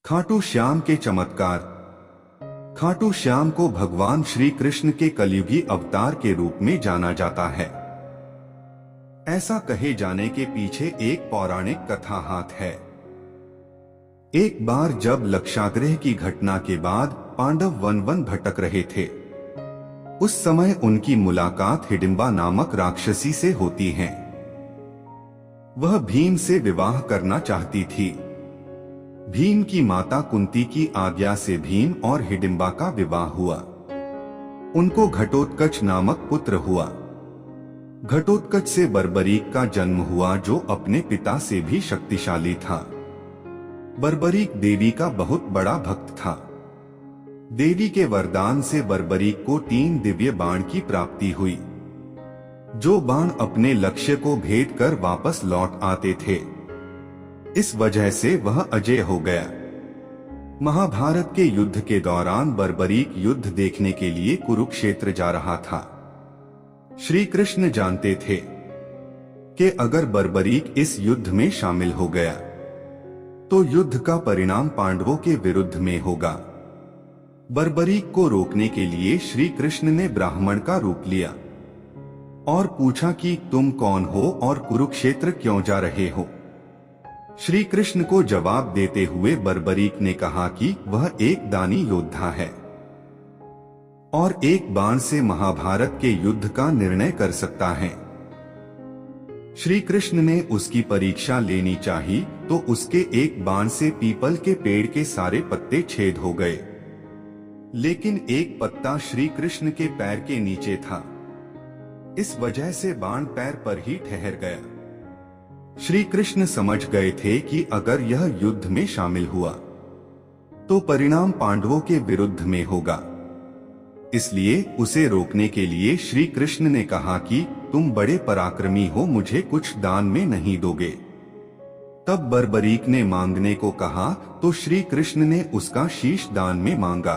खाटू श्याम के चमत्कार। खाटू श्याम को भगवान श्री कृष्ण के कलयुगी अवतार के रूप में जाना जाता है। ऐसा कहे जाने के पीछे एक पौराणिक कथा हाथ है। एक बार जब लक्षाग्रह की घटना के बाद पांडव वन वन भटक रहे थे, उस समय उनकी मुलाकात हिडिंबा नामक राक्षसी से होती है। वह भीम से विवाह करना चाहती थी। भीम की माता कुंती की आज्ञा से भीम और हिडिंबा का विवाह हुआ। उनको घटोत्कच नामक पुत्र हुआ। घटोत्कच से बर्बरीक का जन्म हुआ, जो अपने पिता से भी शक्तिशाली था। बर्बरीक देवी का बहुत बड़ा भक्त था। देवी के वरदान से बर्बरीक को 3 दिव्य बाण की प्राप्ति हुई, जो बाण अपने लक्ष्य को भेद कर वापस लौट आते थे। इस वजह से वह अजेय हो गया। महाभारत के युद्ध के दौरान बर्बरीक युद्ध देखने के लिए कुरुक्षेत्र जा रहा था। श्री कृष्ण जानते थे कि अगर बर्बरीक इस युद्ध में शामिल हो गया तो युद्ध का परिणाम पांडवों के विरुद्ध में होगा। बर्बरीक को रोकने के लिए श्री कृष्ण ने ब्राह्मण का रूप लिया और पूछा कि तुम कौन हो और कुरुक्षेत्र क्यों जा रहे हो। श्री कृष्ण को जवाब देते हुए बर्बरीक ने कहा कि वह एक दानी योद्धा है और एक बाण से महाभारत के युद्ध का निर्णय कर सकता है। श्री कृष्ण ने उसकी परीक्षा लेनी चाहिए, तो उसके एक बाण से पीपल के पेड़ के सारे पत्ते छेद हो गए, लेकिन एक पत्ता श्री कृष्ण के पैर के नीचे था। इस वजह से बाण पैर पर ही ठहर गया। श्री कृष्ण समझ गए थे कि अगर यह युद्ध में शामिल हुआ तो परिणाम पांडवों के विरुद्ध में होगा। इसलिए उसे रोकने के लिए श्री कृष्ण ने कहा कि तुम बड़े पराक्रमी हो, मुझे कुछ दान में नहीं दोगे। तब बर्बरीक ने मांगने को कहा तो श्री कृष्ण ने उसका शीश दान में मांगा।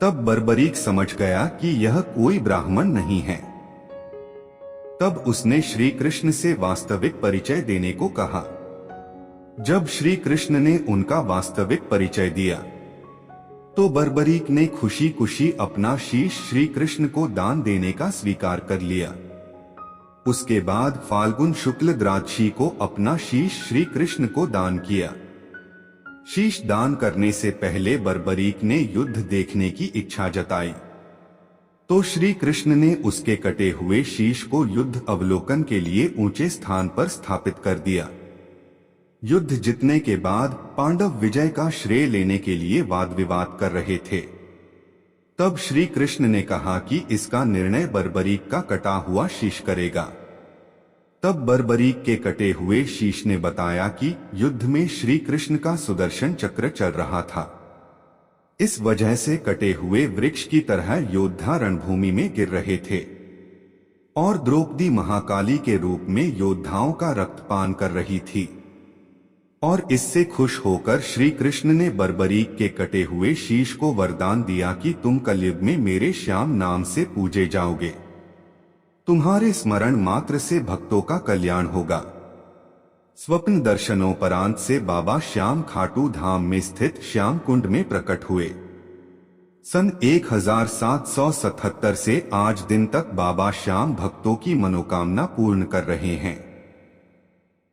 तब बर्बरीक समझ गया कि यह कोई ब्राह्मण नहीं है। तब उसने श्री कृष्ण से वास्तविक परिचय देने को कहा। जब श्री कृष्ण ने उनका वास्तविक परिचय दिया तो बर्बरीक ने खुशी खुशी अपना शीश श्री कृष्ण को दान देने का स्वीकार कर लिया। उसके बाद फाल्गुन शुक्ल द्वादशी को अपना शीश श्री कृष्ण को दान किया। शीश दान करने से पहले बर्बरीक ने युद्ध देखने की इच्छा जताई, तो श्री कृष्ण ने उसके कटे हुए शीश को युद्ध अवलोकन के लिए ऊंचे स्थान पर स्थापित कर दिया। युद्ध जीतने के बाद पांडव विजय का श्रेय लेने के लिए वाद विवाद कर रहे थे। तब श्री कृष्ण ने कहा कि इसका निर्णय बर्बरीक का कटा हुआ शीश करेगा। तब बर्बरीक के कटे हुए शीश ने बताया कि युद्ध में श्री कृष्ण का सुदर्शन चक्र चल रहा था। इस वजह से कटे हुए वृक्ष की तरह योद्धा रणभूमि में गिर रहे थे और द्रौपदी महाकाली के रूप में योद्धाओं का रक्तपान कर रही थी। और इससे खुश होकर श्री कृष्ण ने बर्बरीक के कटे हुए शीश को वरदान दिया कि तुम कलयुग में मेरे श्याम नाम से पूजे जाओगे। तुम्हारे स्मरण मात्र से भक्तों का कल्याण होगा। स्वप्न दर्शनोपरांत से बाबा श्याम खाटू धाम में स्थित श्याम कुंड में प्रकट हुए। सन 1777 से आज दिन तक बाबा श्याम भक्तों की मनोकामना पूर्ण कर रहे हैं।